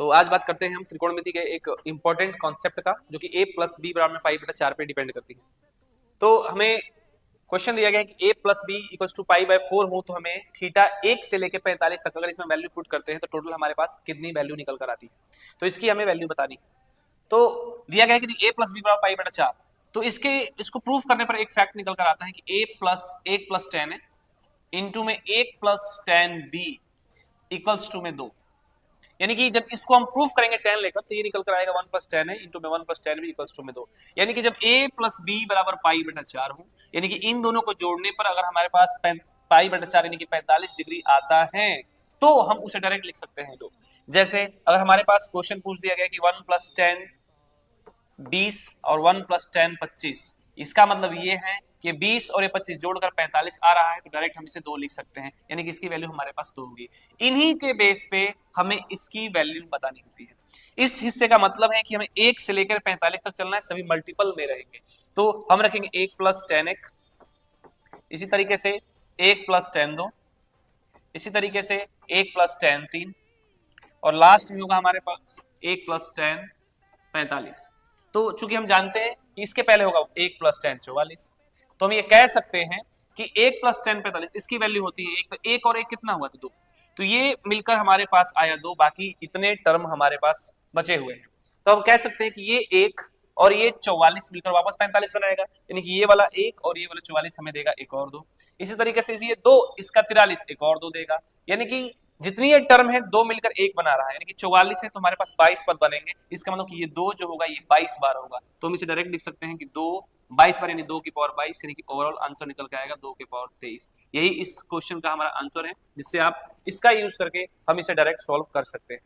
तो आज बात करते हैं हम त्रिकोणमिति के एक इंपॉर्टेंट कॉन्सेप्ट का, जो कि a प्लस बी बराबर में पाई बटा 4 पे डिपेंड करती है। तो हमें क्वेश्चन दिया गया है कि a plus B equals to pi by 4 हो तो हमें थीटा 1 से लेकर 45 तक अगर इसमें वैल्यू पुट करते हैं तो टोटल हमारे पास कितनी वैल्यू निकल कर आती है, तो इसकी हमें वैल्यू बतानी है। तो दिया गया है कि a प्लस बी बराबर पाई बटा 4, तो इसको प्रूफ करने पर एक फैक्ट निकल कर आता है कि a प्लस 1 प्लस 10 है इंटू में 1 प्लस 10 b इक्वल्स टू में 2, यानी कि जब इसको हम प्रूफ करेंगे 10 लेकर तो ये निकल कर आएगा 1 प्लस 10 है इंटू में 1 प्लस 10 भी इक्वल्स टू में 2, यानी कि जब a प्लस बी बराबर पाई बटा 4 हो, यानी कि इन दोनों को जोड़ने पर अगर हमारे पास पाई बटा 4 यानी कि 45 डिग्री आता है तो हम उसे डायरेक्ट लिख सकते हैं। तो जैसे अगर हमारे पास क्वेश्चन पूछ दिया गया कि 1 प्लस 10 20 और 1 प्लस 10 25, इसका मतलब ये है कि 20 और ये 25 जोड़कर 45 आ रहा है, तो डायरेक्ट हम इसे 2 लिख सकते हैं, यानी कि इसकी वैल्यू हमारे पास 2 होगी। इन्हीं के बेस पे हमें इसकी वैल्यू बतानी होती है। इस हिस्से का मतलब है कि हमें 1 से लेकर 45 तक चलना है, सभी मल्टीपल में रहेंगे। तो हम रखेंगे 1 प्लस 10 1, इसी तरीके से 1 प्लस 10 2, इसी तरीके से 1 प्लस 10 3, और लास्ट में होगा हमारे पास 1 प्लस 10 45। तो चूंकि हम जानते हैं कि इसके पहले होगा 1 प्लस 10 44, तो हम ये कह सकते हैं कि 1 प्लस 10 45 इसकी वैल्यू होती है 1, तो 1 और 1 कितना हुआ, तो 2, तो ये मिलकर हमारे पास आया 2, बाकी इतने टर्म हमारे पास बचे हुए हैं। तो हम कह सकते हैं कि ये 1 और ये 44 मिलकर वापस 45 बनाएगा, यानी कि ये वाला 1 और ये वाला 44 हमें देगा 1 और 2। इसी तरीके से ये 2 इसका 43 1 और 2 देगा, यानी कि जितनी ये टर्म है 2 मिलकर 1 बना रहा है, यानी कि 44 है तो हमारे पास 22 पद बनेंगे। इसका मतलब कि ये 2 जो होगा ये 22 बार होगा, तो हम इसे डायरेक्ट लिख सकते हैं कि 2 22 बार यानी 2 की पावर 22, यानी कि ओवरऑल आंसर निकल के आएगा 2 की पावर 23। यही इस क्वेश्चन का हमारा आंसर है, जिससे आप इसका यूज करके हम इसे डायरेक्ट सॉल्व कर सकते हैं।